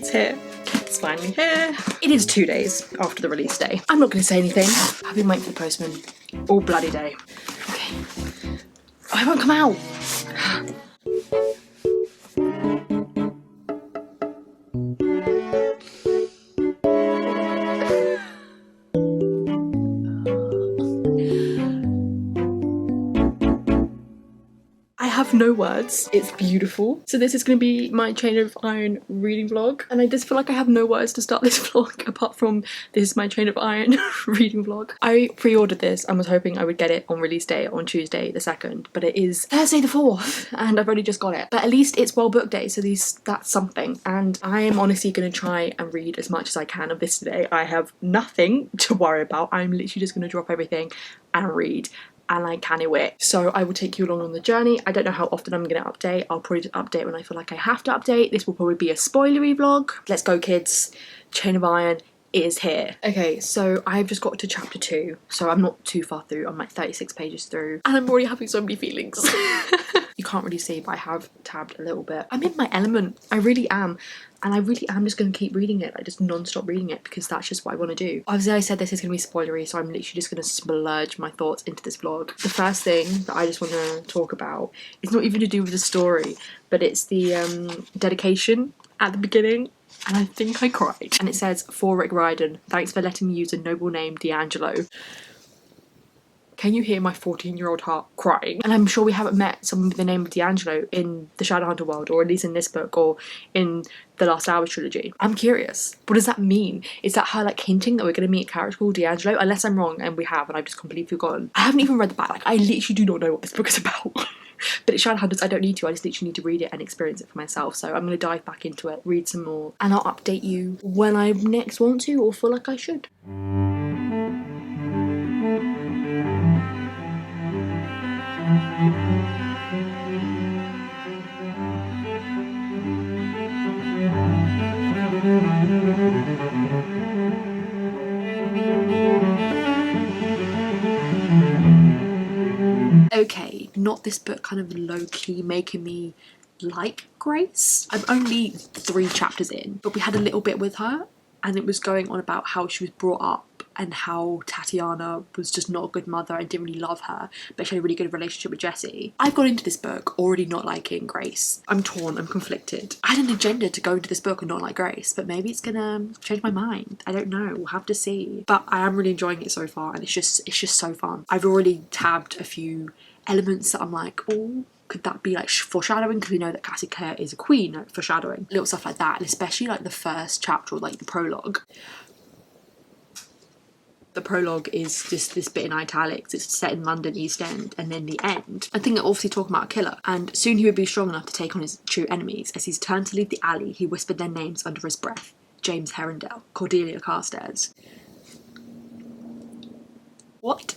It's here. It's finally here. It is 2 days after the release day. I'm not going to say anything. I've been waiting for the postman all bloody day. Okay. Oh, it won't come out. I have no words. It's beautiful. So this is going to be my Chain of Iron reading vlog, and I just feel like I have no words to start this vlog apart from this is my Chain of Iron reading vlog. I pre-ordered this and was hoping I would get it on release day on Tuesday the 2nd, but it is Thursday the 4th and I've only just got it. But at least it's World Book Day, so that's something, and I am honestly going to try and read as much as I can of this today. I have nothing to worry about. I'm literally just going to drop everything and read. And I can't wait. So I will take you along on the journey. I don't know how often I'm going to update. I'll probably just update when I feel like I have to update. This will probably be a spoilery vlog. Let's go, kids. Chain of Iron is here. Okay, so I've just got to chapter 2. So I'm not too far through. I'm like 36 pages through. And I'm already having so many feelings. You can't really see, but I have tabbed a little bit. I'm in my element. I really am. And I really am just going to keep reading it, like just non-stop reading it, because that's just what I want to do. Obviously I said this is going to be spoilery, so I'm literally just going to splurge my thoughts into this vlog. The first thing that I just want to talk about is not even to do with the story, but it's the dedication at the beginning. And I think I cried. And it says, "For Rick Riordan, thanks for letting me use a noble name, D'Angelo." Can you hear my 14-year-old heart crying? And I'm sure we haven't met someone with the name of D'Angelo in the Shadowhunter world, or at least in this book, or in the Last Hours trilogy. I'm curious. What does that mean? Is that her like hinting that we're going to meet a character called D'Angelo? Unless I'm wrong and we have, and I've just completely forgotten. I haven't even read the back. Like, I literally do not know what this book is about. But it's Shadowhunters, I don't need to. I just literally need to read it and experience it for myself. So I'm going to dive back into it, read some more, and I'll update you when I next want to or feel like I should. Okay, not this book kind of low-key making me like Grace. I'm only 3 chapters in, but we had a little bit with her, and it was going on about how she was brought up and how Tatiana was just not a good mother and didn't really love her, but she had a really good relationship with Jesse. I've gone into this book already not liking Grace. I'm torn, I'm conflicted. I had an agenda to go into this book and not like Grace, but maybe it's gonna change my mind. I don't know, we'll have to see. But I am really enjoying it so far, and it's just so fun. I've already tabbed a few elements that I'm like, oh, could that be like foreshadowing? Because we know that Cassie Clare is a queen, like foreshadowing. Little stuff like that, and especially like the first chapter, or like the prologue. The prologue is just this bit in italics. It's set in London East End, and then the end, I think they're obviously talking about a killer, and soon he would be strong enough to take on his true enemies. As he's turned to leave the alley, he whispered their names under his breath: James Herondale, Cordelia Carstairs. What?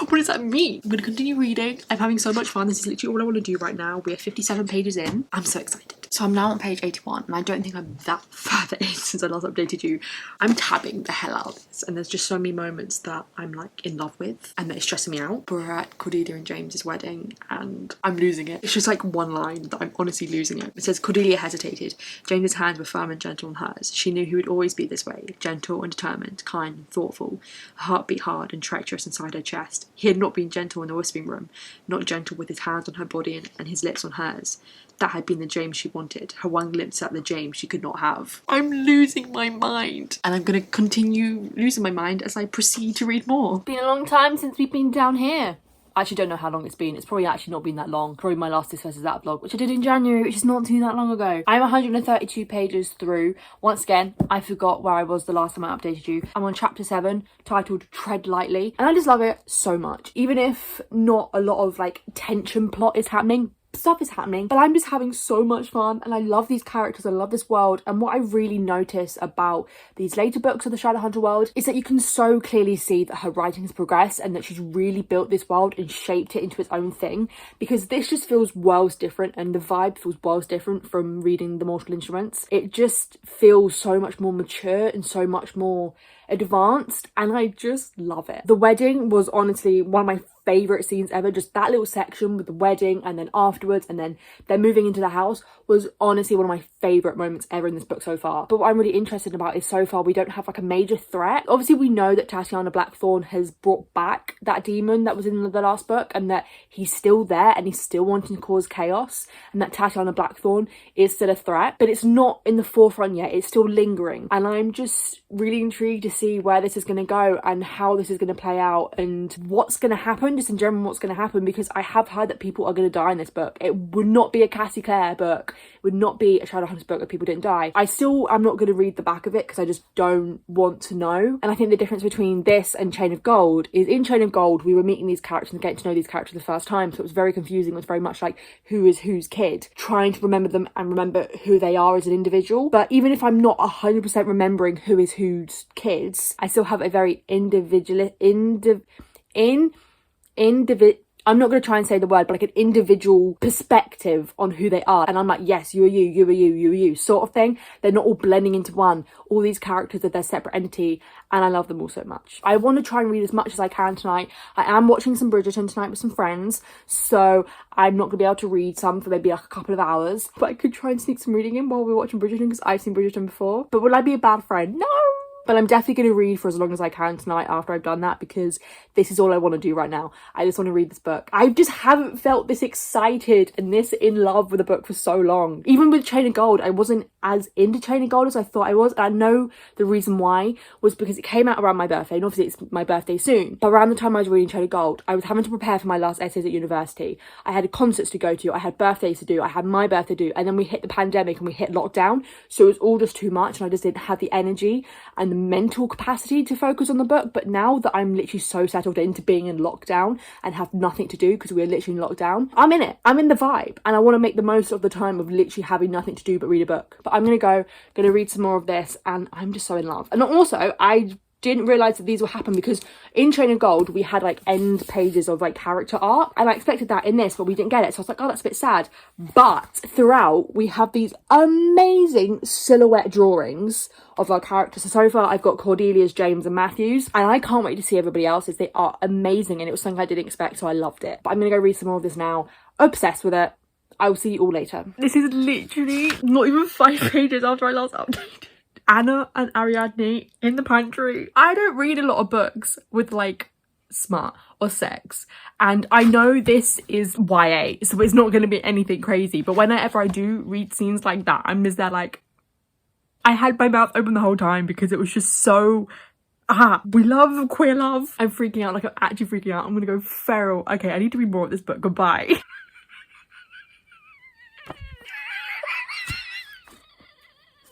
What does that mean? I'm going to continue reading. I'm having so much fun. This is literally all I want to do right now. We are 57 pages in. I'm so excited. So I'm now on page 81, and I don't think I'm that further in since I last updated you. I'm tabbing the hell out of this, and there's just so many moments that I'm like in love with and that it's stressing me out. We're at Cordelia and James's wedding, and I'm losing it. It's just like one line that I'm honestly losing it. It says, "Cordelia hesitated. James's hands were firm and gentle on hers. She knew he would always be this way, gentle and determined, kind and thoughtful. Her heart beat hard and treacherous inside her chest. He had not been gentle in the whispering room, not gentle with his hands on her body and his lips on hers. That had been the James she wanted, her one glimpse at the James she could not have." I'm losing my mind. And I'm going to continue losing my mind as I proceed to read more. Been a long time since we've been down here. I actually don't know how long it's been. It's probably actually not been that long. Probably my last This versus That vlog, which I did in January, which is not too that long ago. I'm 132 pages through. Once again, I forgot where I was the last time I updated you. I'm on chapter 7, titled Tread Lightly. And I just love it so much. Even if not a lot of like tension plot is happening, stuff is happening, but I'm just having so much fun, and I love these characters, I love this world. And what I really notice about these later books of the Shadowhunter world is that you can so clearly see that her writing has progressed and that she's really built this world and shaped it into its own thing, because this just feels worlds different, and the vibe feels worlds different from reading The Mortal Instruments. It just feels so much more mature and so much more advanced, and I just love it. The wedding was honestly one of my favourite scenes ever. Just that little section with the wedding and then afterwards and then they're moving into the house was honestly one of my favourite moments ever in this book so far. But what I'm really interested about is so far we don't have like a major threat. Obviously we know that Tatiana Blackthorne has brought back that demon that was in the last book and that he's still there and he's still wanting to cause chaos, and that Tatiana Blackthorne is still a threat, but it's not in the forefront yet. It's still lingering, and I'm just really intrigued to see where this is going to go and how this is going to play out and what's going to happen, just in general what's going to happen, because I have heard that people are going to die in this book. It would not be a Cassie Clare book, it would not be a Shadowhunters book if people didn't die. I'm not going to read the back of it because I just don't want to know. And I think the difference between this and Chain of Gold is in Chain of Gold we were meeting these characters and getting to know these characters the first time, so it was very confusing. It was very much like who is whose kid, trying to remember them and remember who they are as an individual. But even if I'm not 100% remembering who is whose kids, I still have a very I'm not going to try and say the word, but like an individual perspective on who they are. And I'm like, yes, you are you, you are you, you are you, sort of thing. They're not all blending into one. All these characters are their separate entity, and I love them all so much. I want to try and read as much as I can tonight. I am watching some Bridgerton tonight with some friends, so I'm not going to be able to read some for maybe like a couple of hours. But I could try and sneak some reading in while we're watching Bridgerton, because I've seen Bridgerton before. But will I be a bad friend? No! But I'm definitely going to read for as long as I can tonight after I've done that, because this is all I want to do right now. I just want to read this book. I just haven't felt this excited and this in love with a book for so long. Even with Chain of Gold, I wasn't as into Chain of Gold as I thought I was. And I know the reason why was because it came out around my birthday, and obviously it's my birthday soon. But around the time I was reading Chain of Gold, I was having to prepare for my last essays at university. I had concerts to go to, I had birthdays to do, I had my birthday to do, and then we hit the pandemic and we hit lockdown. So it was all just too much, and I just didn't have the energy and the mental capacity to focus on the book. But now that I'm literally so settled into being in lockdown and have nothing to do because we're literally in lockdown, I'm in it. I'm in the vibe, and I want to make the most of the time of literally having nothing to do but read a book. But I'm gonna read some more of this, and I'm just so in love. And also I didn't realise that these will happen because in Chain of Gold we had like end pages of like character art, and I expected that in this, but we didn't get it, so I was like, oh, that's a bit sad. But throughout we have these amazing silhouette drawings of our characters. So far I've got Cordelia's, James and Matthew's, and I can't wait to see everybody else's. They are amazing, and it was something I didn't expect, so I loved it. But I'm gonna go read some more of this now. Obsessed with it. I will see you all later. This is literally not even 5 pages after I last updated. Anna and Ariadne in the pantry. I don't read a lot of books with like smut or sex, and I know this is YA, so it's not going to be anything crazy, but whenever I do read scenes like that, I'm just there like, I had my mouth open the whole time because it was just so we love queer love. I'm freaking out, like I'm actually freaking out. I'm gonna go feral. Okay, I need to read more of this book. Goodbye.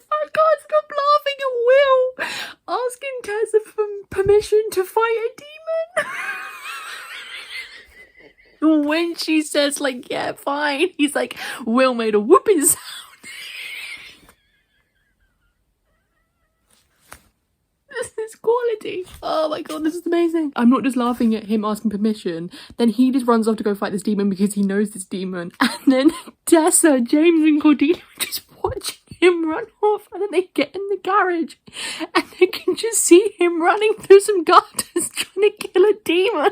I can't stop laughing at Will asking Tessa for permission to fight a demon. When she says like, yeah, fine, he's like, Will made a whooping sound. This is quality. Oh my god, this is amazing. I'm not just laughing at him asking permission, then he just runs off to go fight this demon because he knows this demon, and then Tessa, James and Cordelia are just watching him run off, and then they get in the garage and they can just see him running through some gardens trying to kill a demon.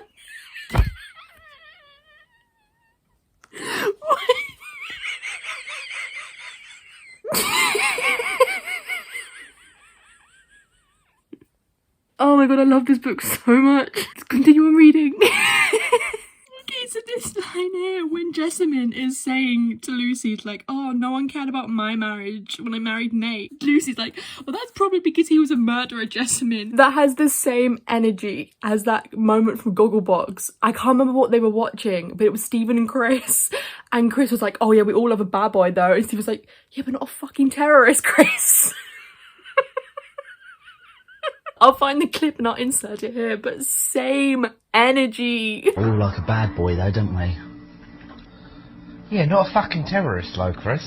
Oh my god, I love this book so much. Let's continue on reading. Okay, so this line here, when Jessamine is saying to Lucy, it's like, oh, no one cared about my marriage when I married Nate. Lucy's like, well, that's probably because he was a murderer, Jessamine. That has the same energy as that moment from Gogglebox. I can't remember what they were watching, but it was Stephen and Chris. And Chris was like, oh yeah, we all love a bad boy though. And Steve was like, yeah, but not a fucking terrorist, Chris. I'll find the clip and I'll insert it here, but same energy. We all like a bad boy though, don't we? Yeah, not a fucking terrorist though, Chris.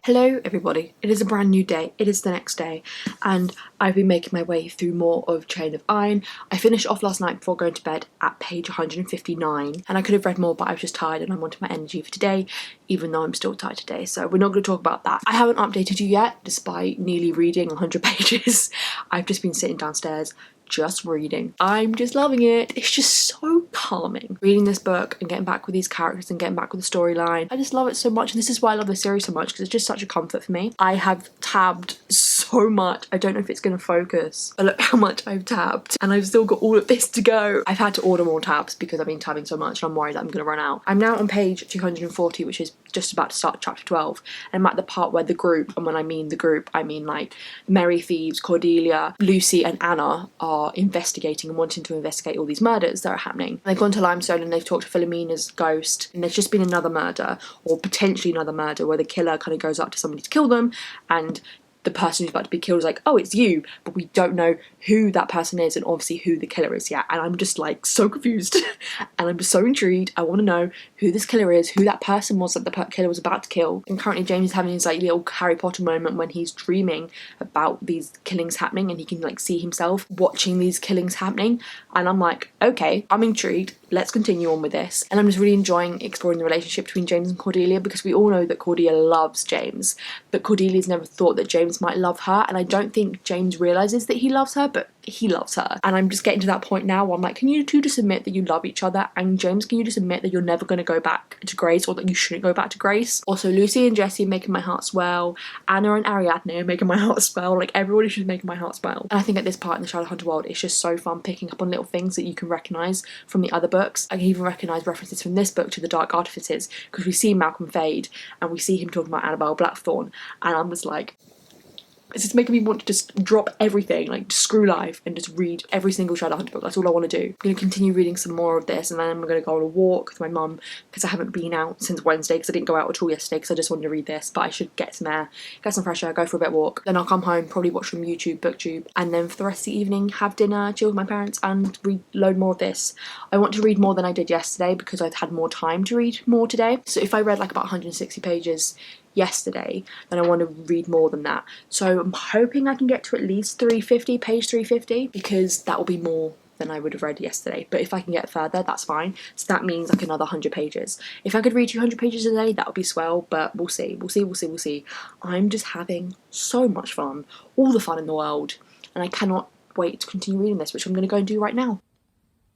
Hello everybody, it is a brand new day, it is the next day, and I've been making my way through more of Chain of Iron. I finished off last night before going to bed at page 159, and I could have read more, but I was just tired and I wanted my energy for today, even though I'm still tired today, so we're not going to talk about that. I haven't updated you yet, despite nearly reading 100 pages. I've just been sitting downstairs just reading. I'm just loving it. It's just so calming. Reading this book and getting back with these characters and getting back with the storyline. I just love it so much, and this is why I love this series so much, because it's just such a comfort for me. I have tabbed so much. I don't know if it's going to focus, but look how much I've tabbed, and I've still got all of this to go. I've had to order more tabs because I've been tabbing so much and I'm worried that I'm going to run out. I'm now on page 240, which is just about to start chapter 12, and I'm at the part where the group, and when I mean the group, I mean like Merry Thieves, Cordelia, Lucy and Anna are investigating and wanting to investigate all these murders that are happening. They've gone to Limestone and they've talked to Philomena's ghost, and there's just been another murder, or potentially another murder, where the killer kind of goes up to somebody to kill them, and the person who's about to be killed is like, oh, it's you, but we don't know who that person is and obviously who the killer is yet. And I'm just like so confused and I'm just so intrigued. I want to know who this killer is, who that person was that the killer was about to kill. And currently James is having his like little Harry Potter moment when he's dreaming about these killings happening, and he can like see himself watching these killings happening. And I'm like, okay, I'm intrigued. Let's continue on with this. And I'm just really enjoying exploring the relationship between James and Cordelia, because we all know that Cordelia loves James, but Cordelia's never thought that James might love her, and I don't think James realises that he loves her, but he loves her. And I'm just getting to that point now where I'm like, can you two just admit that you love each other? And James, can you just admit that you're never going to go back to Grace, or that you shouldn't go back to Grace? Also, Lucy and Jessie are making my heart swell. Anna and Ariadne are making my heart swell. Like, everybody should make my heart swell. And I think at this part in the Shadowhunter world, it's just so fun picking up on little things that you can recognise from the other books. I can even recognise references from this book to the Dark Artifices, because we see Malcolm Fade and we see him talking about Annabelle Blackthorne, and I'm just like, it's just making me want to just drop everything, like screw life, and just read every single Shadowhunter book. That's all I want to do. I'm going to continue reading some more of this, and then I'm going to go on a walk with my mum, because I haven't been out since Wednesday, because I didn't go out at all yesterday, because I just wanted to read this, but I should get some air, get some fresh air, go for a bit of walk. Then I'll come home, probably watch some YouTube, booktube, and then for the rest of the evening have dinner, chill with my parents, and read load more of this. I want to read more than I did yesterday, because I've had more time to read more today. So if I read like about 160 pages yesterday, then I want to read more than that. So I'm hoping I can get to at least page 350, because that will be more than I would have read yesterday. But if I can get further, that's fine. So that means like another 100 pages. If I could read 200 pages a day, that would be swell, but we'll see. I'm just having so much fun, all the fun in the world, and I cannot wait to continue reading this, which I'm going to go and do right now.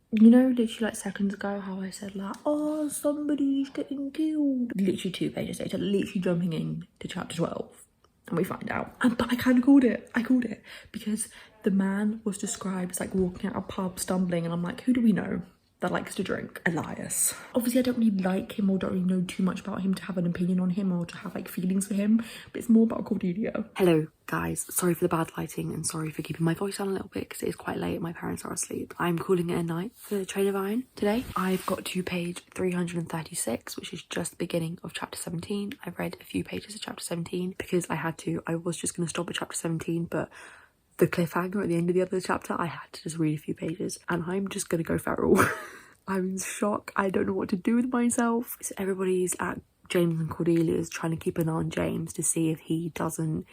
You know, literally like seconds ago how I said like, oh, somebody's getting killed. Literally 2 pages later, literally jumping in to chapter 12, and we find out. But I kind of called it. I called it, because the man was described as like walking out a pub stumbling, and I'm like, who do we know that likes to drink? Elias. Obviously I don't really like him, or don't really know too much about him to have an opinion on him or to have like feelings for him, but it's more about Cordelia. Hello guys, sorry for the bad lighting and sorry for keeping my voice down a little bit, because it is quite late, my parents are asleep. I'm calling it a night for Chain of Iron today. I've got to page 336, which is just the beginning of chapter 17. I've read a few pages of chapter 17 because I had to. I was just going to stop at chapter 17, but the cliffhanger at the end of the other chapter, I had to just read a few pages, and I'm just gonna go feral. I'm in shock. I don't know what to do with myself. So everybody's at James and Cordelia's trying to keep an eye on James to see if he doesn't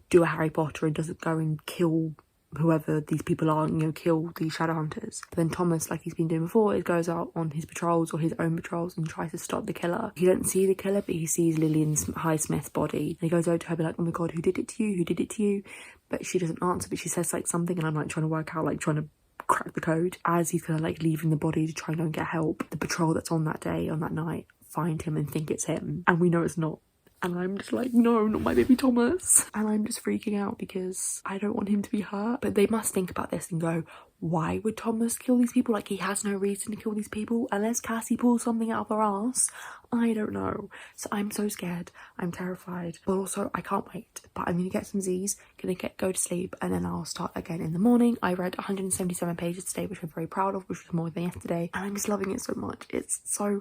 do a Harry Potter and doesn't go and kill whoever these people are, you know, kill these Shadowhunters. But then Thomas, like he's been doing before, he goes out on his patrols or his own patrols and tries to stop the killer. He doesn't see the killer, but he sees Lillian Highsmith's body. And he goes over to her, be like, oh my god, who did it to you? Who did it to you? But she doesn't answer, but she says like something, and I'm like trying to work out, like trying to crack the code. As he's kind of like leaving the body to try and go and get help, the patrol that's on that day, on that night, find him and think it's him. And we know it's not. And I'm just like, no, not my baby Thomas. And I'm just freaking out because I don't want him to be hurt. But they must think about this and go, why would Thomas kill these people? Like, he has no reason to kill these people unless Cassie pulls something out of her ass. I don't know. So I'm so scared. I'm terrified. But also, I can't wait. But I'm going to get some Z's, go to sleep, and then I'll start again in the morning. I read 177 pages today, which I'm very proud of, which was more than yesterday. And I'm just loving it so much. It's so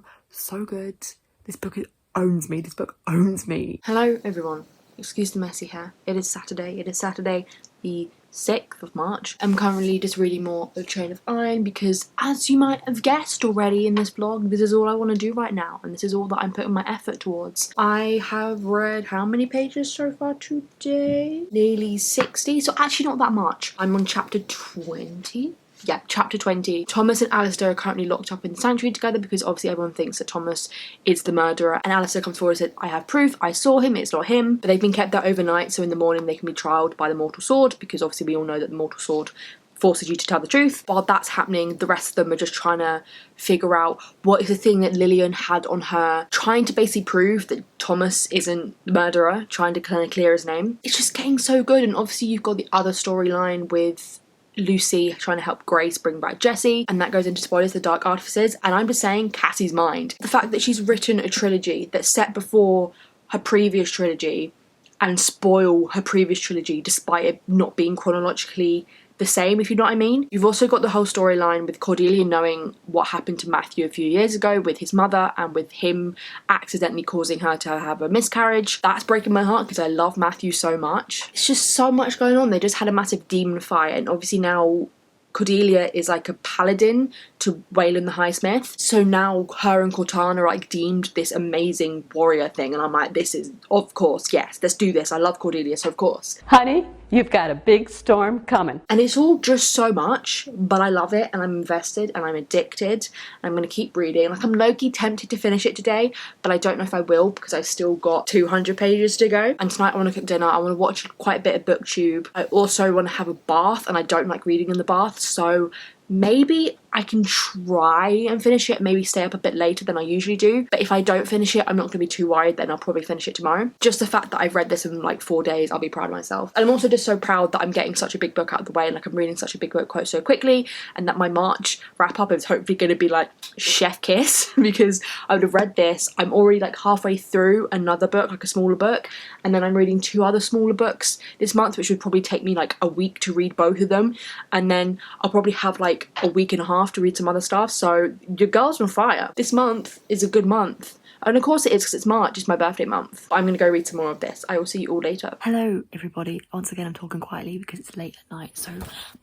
good. This book owns me. This book owns me. Hello, everyone. Excuse the messy hair. It is Saturday. the 6th of March. I'm currently just reading more of Chain of Iron because, as you might have guessed already in this vlog, this is all I want to do right now and this is all that I'm putting my effort towards. I have read how many pages so far today? Nearly 60, so actually not that much. I'm on chapter 20. Yeah, chapter 20. Thomas and Alistair are currently locked up in the sanctuary together because obviously everyone thinks that Thomas is the murderer, and Alistair comes forward and says, I have proof, I saw him, it's not him. But they've been kept there overnight, so in the morning they can be trialed by the mortal sword, because obviously we all know that the mortal sword forces you to tell the truth. While that's happening, the rest of them are just trying to figure out what is the thing that Lillian had on her, trying to basically prove that Thomas isn't the murderer, trying to kind of clear his name. It's just getting so good, and obviously you've got the other storyline with Lucy trying to help Grace bring back Jesse, and that goes into spoilers, the Dark Artificers, and I'm just saying Cassie's mind. The fact that she's written a trilogy that's set before her previous trilogy and spoil her previous trilogy despite it not being chronologically the same, if you know what I mean. You've also got the whole storyline with Cordelia knowing what happened to Matthew a few years ago with his mother and with him accidentally causing her to have a miscarriage. That's breaking my heart because I love Matthew so much. It's just so much going on. They just had a massive demon fight, and obviously now Cordelia is like a paladin to Waylon the Highsmith. So now her and Cortana are like deemed this amazing warrior thing, and I'm like, this is, of course, yes, let's do this. I love Cordelia, so of course. Honey, you've got a big storm coming. And it's all just so much, but I love it and I'm invested and I'm addicted and I'm going to keep reading. Like, I'm low-key tempted to finish it today, but I don't know if I will because I've still got 200 pages to go. And tonight I want to cook dinner. I want to watch quite a bit of BookTube. I also want to have a bath, and I don't like reading in the bath, so maybe I can try and finish it, maybe stay up a bit later than I usually do. But if I don't finish it, I'm not going to be too worried, then I'll probably finish it tomorrow. Just the fact that I've read this in like 4 days, I'll be proud of myself. And I'm also just so proud that I'm getting such a big book out of the way, and like I'm reading such a big book quite so quickly, and that my March wrap up is hopefully going to be like chef kiss because I would have read this. I'm already like halfway through another book, like a smaller book, and then I'm reading 2 other smaller books this month, which would probably take me like a week to read both of them, and then I'll probably have like a week and a half to read some other stuff. So your girl's on fire. This month is a good month. And of course it is because it's March, it's my birthday month. I'm going to go read some more of this. I will see you all later. Hello everybody. Once again I'm talking quietly because it's late at night, so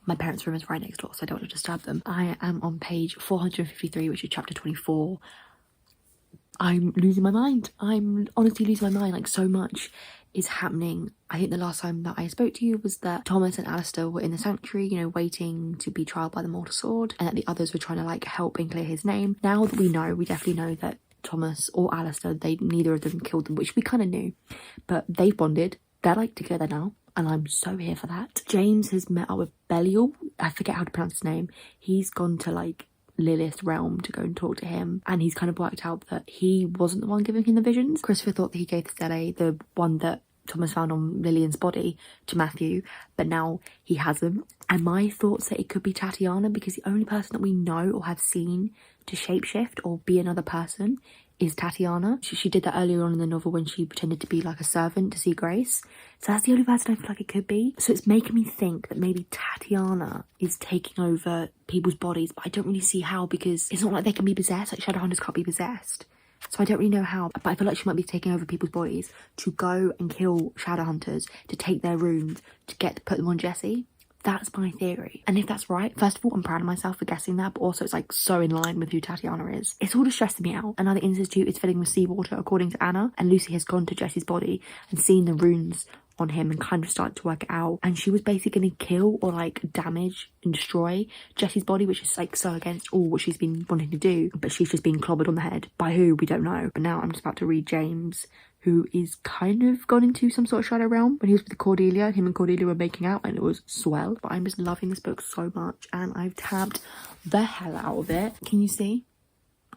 my parents' room is right next door, so I don't want to disturb them. I am on page 453, which is chapter 24. I'm losing my mind. I'm honestly losing my mind. Like, so much is happening. I think the last time that I spoke to you was that Thomas and Alistair were in the sanctuary, you know, waiting to be trialed by the mortal sword, and that the others were trying to like help and clear his name. Now that we know, we definitely know that Thomas or Alistair, neither of them killed them, which we kind of knew, but they've bonded. They're like together now, and I'm so here for that. James has met up with Belial. I forget how to pronounce his name. He's gone to like Lilith's realm to go and talk to him, and he's kind of worked out that he wasn't the one giving him the visions. Christopher thought that he gave the stele, the one that Thomas found on Lillian's body, to Matthew, but now he hasn't. And my thoughts that it could be Tatiana, because the only person that we know or have seen to shapeshift or be another person is Tatiana. She did that earlier on in the novel when she pretended to be like a servant to see Grace. So that's the only person I feel like it could be. So it's making me think that maybe Tatiana is taking over people's bodies, but I don't really see how, because it's not like they can be possessed. Like, Shadowhunters can't be possessed. So I don't really know how, but I feel like she might be taking over people's bodies to go and kill Shadowhunters, to take their runes, to put them on Jesse. That's my theory. And if that's right, first of all, I'm proud of myself for guessing that, but also it's like so in line with who Tatiana is. It's all just stressing me out. And now the institute is filling with seawater, according to Anna, and Lucy has gone to Jesse's body and seen the runes on him and kind of started to work it out, and she was basically going to kill or like damage and destroy Jesse's body, which is like so against all what she's been wanting to do, but she's just been clobbered on the head. By who, we don't know. But now I'm just about to read James, who is kind of gone into some sort of shadow realm. When he was with Cordelia, him and Cordelia were making out, and it was swell. But I'm just loving this book so much, and I've tabbed the hell out of it. Can you see?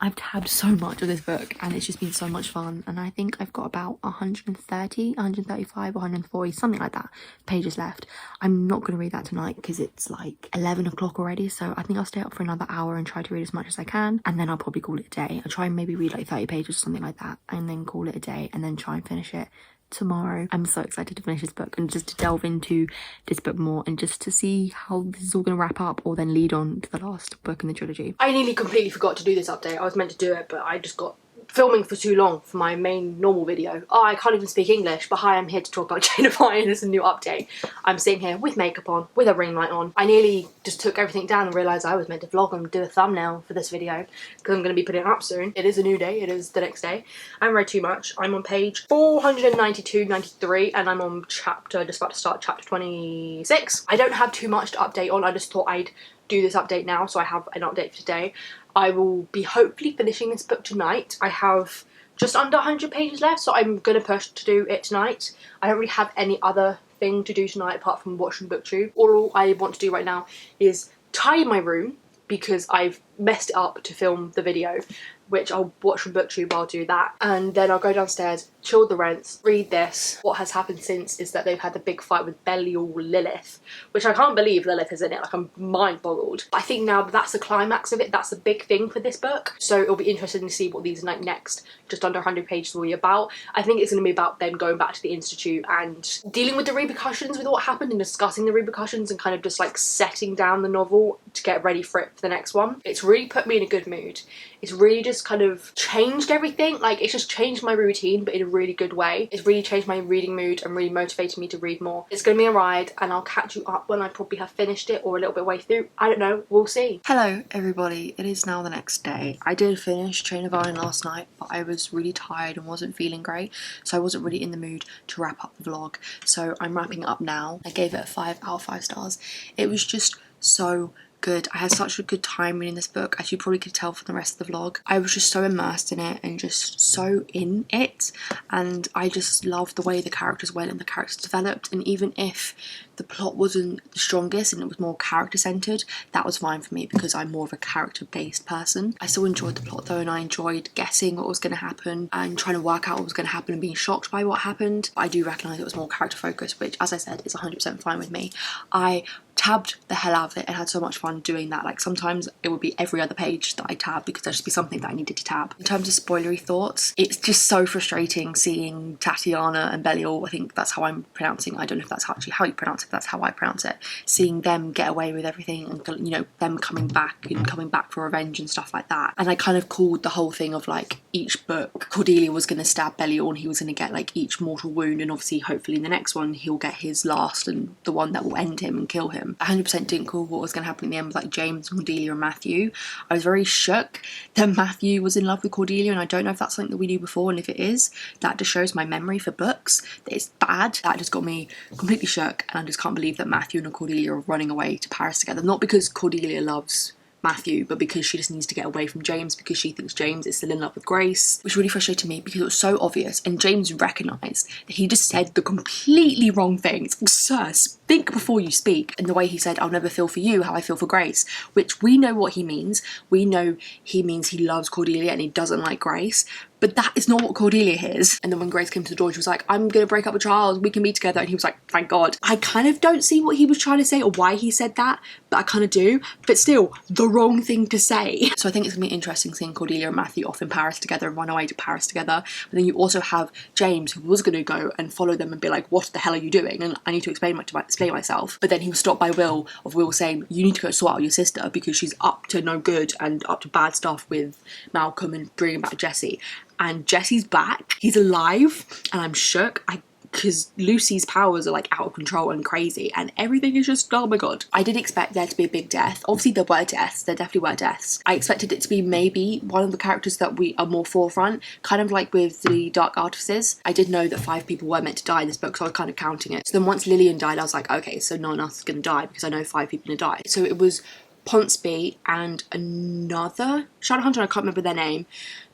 I've tabbed so much of this book, and it's just been so much fun, and I think I've got about 130, 135, 140, something like that pages left. I'm not going to read that tonight because it's like 11 o'clock already, so I think I'll stay up for another hour and try to read as much as I can, and then I'll probably call it a day. I'll try and maybe read like 30 pages or something like that, and then call it a day, and then try and finish it tomorrow. I'm so excited to finish this book and just to delve into this book more, and just to see how this is all going to wrap up or then lead on to the last book in the trilogy. I nearly completely forgot to do this update. I was meant to do it, but I just got filming for too long for my main normal video. Oh, I can't even speak English, but hi, I'm here to talk about Chain of Iron as a new update. I'm sitting here with makeup on, with a ring light on. I nearly just took everything down and realised I was meant to vlog and do a thumbnail for this video because I'm going to be putting it up soon. It is a new day, it is the next day. I haven't read too much. I'm on page 492, 93, and I'm on just about to start chapter 26. I don't have too much to update on, I just thought I'd do this update now, so I have an update for today. I will be hopefully finishing this book tonight. I have just under 100 pages left, so I'm going to push to do it tonight. I don't really have any other thing to do tonight apart from watching BookTube. All I want to do right now is tidy my room because I've messed it up to film the video, which I'll watch from BookTube. I'll do that, and then I'll go downstairs, chill the rents, read this. What has happened since is that they've had the big fight with Belial Lilith, which I can't believe Lilith is in it. Like, I'm mind boggled. I think now that's the climax of it. That's the big thing for this book. So it'll be interesting to see what these like next just under 100 pages will be about. I think it's going to be about them going back to the Institute and dealing with the repercussions with what happened and discussing the repercussions and kind of just like setting down the novel to get ready for it for the next one. It's really put me in a good mood. It's really just kind of changed everything. Like, it's just changed my routine, but in a really good way. It's really changed my reading mood and really motivated me to read more. It's going to be a ride, and I'll catch you up when I probably have finished it or a little bit way through. I don't know, we'll see. Hello everybody, it is now the next day. I did finish Chain of Iron last night, but I was really tired and wasn't feeling great, so I wasn't really in the mood to wrap up the vlog. So I'm wrapping it up now. I gave it a 5 out of 5 stars. It was just so good. I had such a good time reading this book, as you probably could tell from the rest of the vlog. I was just so immersed in it and just so in it, and I just loved the way the characters went and the characters developed. And even if the plot wasn't the strongest and it was more character centered, that was fine for me because I'm more of a character based person. I still enjoyed the plot though, and I enjoyed guessing what was going to happen and trying to work out what was going to happen and being shocked by what happened. But I do recognise it was more character focused, which, as I said, is 100% fine with me. I tabbed the hell out of it and had so much fun doing that. Like, sometimes it would be every other page that I tab because there'd just be something that I needed to tab. In terms of spoilery thoughts, it's just so frustrating seeing Tatiana and Belial, I think that's how I'm pronouncing, I don't know if that's actually how you pronounce it, that's how I pronounce it, seeing them get away with everything and, you know, them coming back for revenge and stuff like that. And I kind of called the whole thing of like each book Cordelia was going to stab Belial and he was going to get like each mortal wound, and obviously hopefully in the next one he'll get his last and the one that will end him and kill him. 100% didn't call what was going to happen in the end with like James, Cordelia and Matthew. I was very shook that Matthew was in love with Cordelia, and I don't know if that's something that we knew before, and if it is, that just shows my memory for books that it's bad. That just got me completely shook, and I just can't believe that Matthew and Cordelia are running away to Paris together. Not because Cordelia loves Matthew, but because she just needs to get away from James because she thinks James is still in love with Grace, which really frustrated me because it was so obvious, and James recognised that he just said the completely wrong things. Sir, think before you speak. And the way he said, I'll never feel for you how I feel for Grace, which we know what he means. We know he means he loves Cordelia and he doesn't like Grace, but that is not what Cordelia hears. And then when Grace came to the door, she was like, I'm gonna break up with Charles, we can be together. And he was like, thank God. I kind of don't see what he was trying to say or why he said that, but I kind of do. But still, the wrong thing to say. So I think it's gonna be interesting seeing Cordelia and Matthew off in Paris together and run away to Paris together. But then you also have James, who was gonna go and follow them and be like, what the hell are you doing? And I need to explain myself. But then he was stopped by Will saying, you need to go sort out your sister because she's up to no good and up to bad stuff with Malcolm and bringing back Jesse. And Jesse's back, he's alive, and I'm shook because Lucy's powers are like out of control and crazy, and everything is just, oh my god. I did expect there to be a big death. Obviously there were deaths, there definitely were deaths. I expected it to be maybe one of the characters that we are more forefront, kind of like with the Dark Artifices. I did know that 5 people were meant to die in this book, so I was kind of counting it. So then once Lillian died, I was like, okay, so no one else is going to die because I know 5 people are going to die. So it was Ponsonby and another Shadowhunter, I can't remember their name.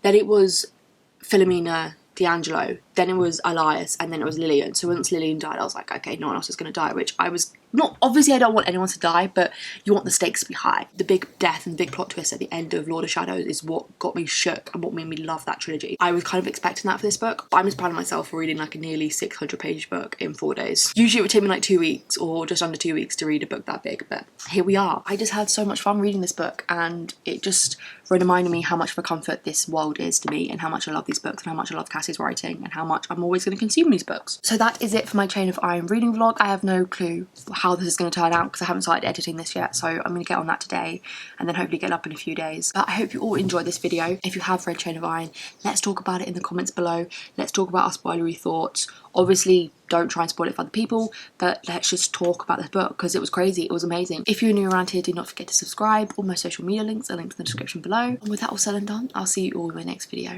Then it was Philomena D'Angelo, then it was Elias, and then it was Lillian. So once Lillian died, I was like, okay, no one else is going to die, which I was not, obviously I don't want anyone to die, but you want the stakes to be high. The big death and the big plot twist at the end of Lord of Shadows is what got me shook and what made me love that trilogy. I was kind of expecting that for this book, but I'm just proud of myself for reading like a nearly 600 page book in 4 days. Usually it would take me like 2 weeks or just under 2 weeks to read a book that big, but here we are. I just had so much fun reading this book, and it just reminding me how much of a comfort this world is to me, and how much I love these books, and how much I love Cassie's writing, and how much I'm always going to consume these books. So that is it for my Chain of Iron reading vlog. I have no clue how this is going to turn out because I haven't started editing this yet, so I'm going to get on that today and then hopefully get it up in a few days. But I hope you all enjoyed this video. If you have read Chain of Iron, let's talk about it in the comments below. Let's talk about our spoilery thoughts. Obviously, don't try and spoil it for other people, but let's just talk about this book because it was crazy. It was amazing. If you're new around here, do not forget to subscribe. All my social media links are linked in the description below. And with that all said and done, I'll see you all in my next video.